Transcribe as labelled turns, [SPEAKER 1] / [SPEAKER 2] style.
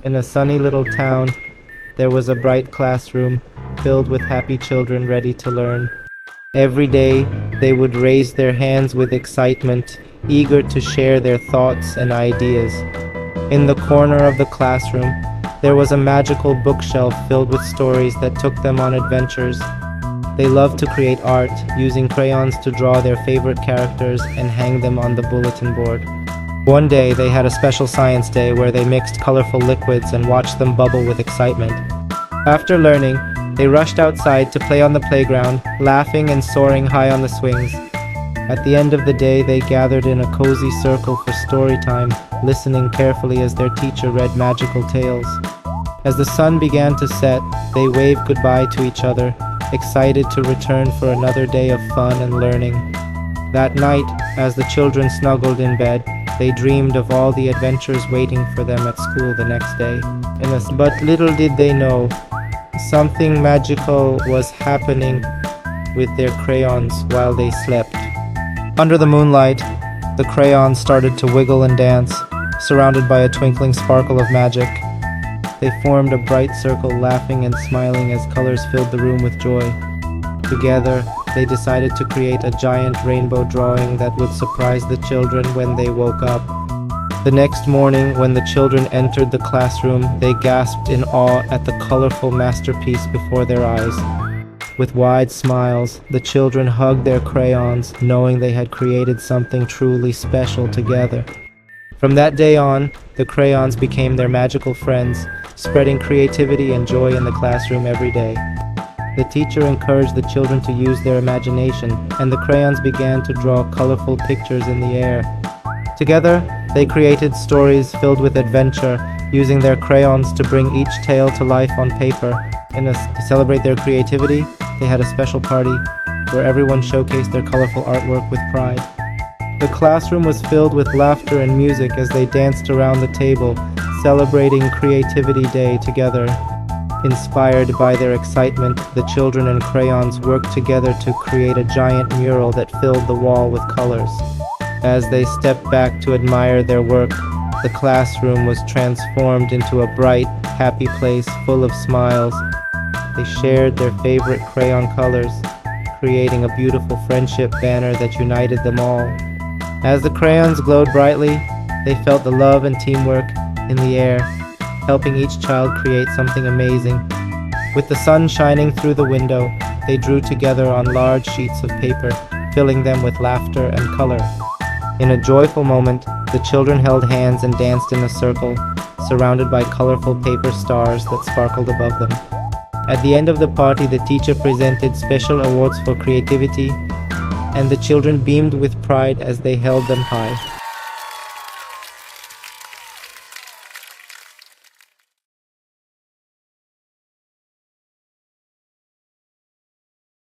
[SPEAKER 1] In a sunny little town, there was a bright classroom filled with happy children ready to learn. Every day, they would raise their hands with excitement, eager to share their thoughts and ideas. In the corner of the classroom, there was a magical bookshelf filled with stories that took them on adventures. They loved to create art, using crayons to draw their favorite characters and hang them on the bulletin board. One day, they had a special science day where they mixed colorful liquids and watched them bubble with excitement. After learning, they rushed outside to play on the playground, laughing and soaring high on the swings. At the end of the day, they gathered in a cozy circle for story time, listening carefully as their teacher read magical tales. As the sun began to set, they waved goodbye to each other, excited to return for another day of fun and learning. That night, as the children snuggled in bed, they dreamed of all the adventures waiting for them at school the next day. But little did they know, something magical was happening with their crayons while they slept. Under the moonlight, the crayons started to wiggle and dance, surrounded by a twinkling sparkle of magic. They formed a bright circle, laughing and smiling as colors filled the room with joy. Together, they decided to create a giant rainbow drawing that would surprise the children when they woke up. The next morning, when the children entered the classroom, they gasped in awe at the colorful masterpiece before their eyes. With wide smiles, the children hugged their crayons, knowing they had created something truly special together. From that day on, the crayons became their magical friends, spreading creativity and joy in the classroom every day. The teacher encouraged the children to use their imagination, and the crayons began to draw colorful pictures in the air. Together, they created stories filled with adventure, using their crayons to bring each tale to life on paper. To celebrate their creativity, they had a special party where everyone showcased their colorful artwork with pride. The classroom was filled with laughter and music as they danced around the table, celebrating Creativity Day together. Inspired by their excitement, the children and crayons worked together to create a giant mural that filled the wall with colors. As they stepped back to admire their work, the classroom was transformed into a bright, happy place full of smiles. They shared their favorite crayon colors, creating a beautiful friendship banner that united them all. As the crayons glowed brightly, they felt the love and teamwork in the air, helping each child create something amazing. With the sun shining through the window, they drew together on large sheets of paper, filling them with laughter and color. In a joyful moment, the children held hands and danced in a circle, surrounded by colorful paper stars that sparkled above them. At the end of the party, the teacher presented special awards for creativity, and the children beamed with pride as they held them high.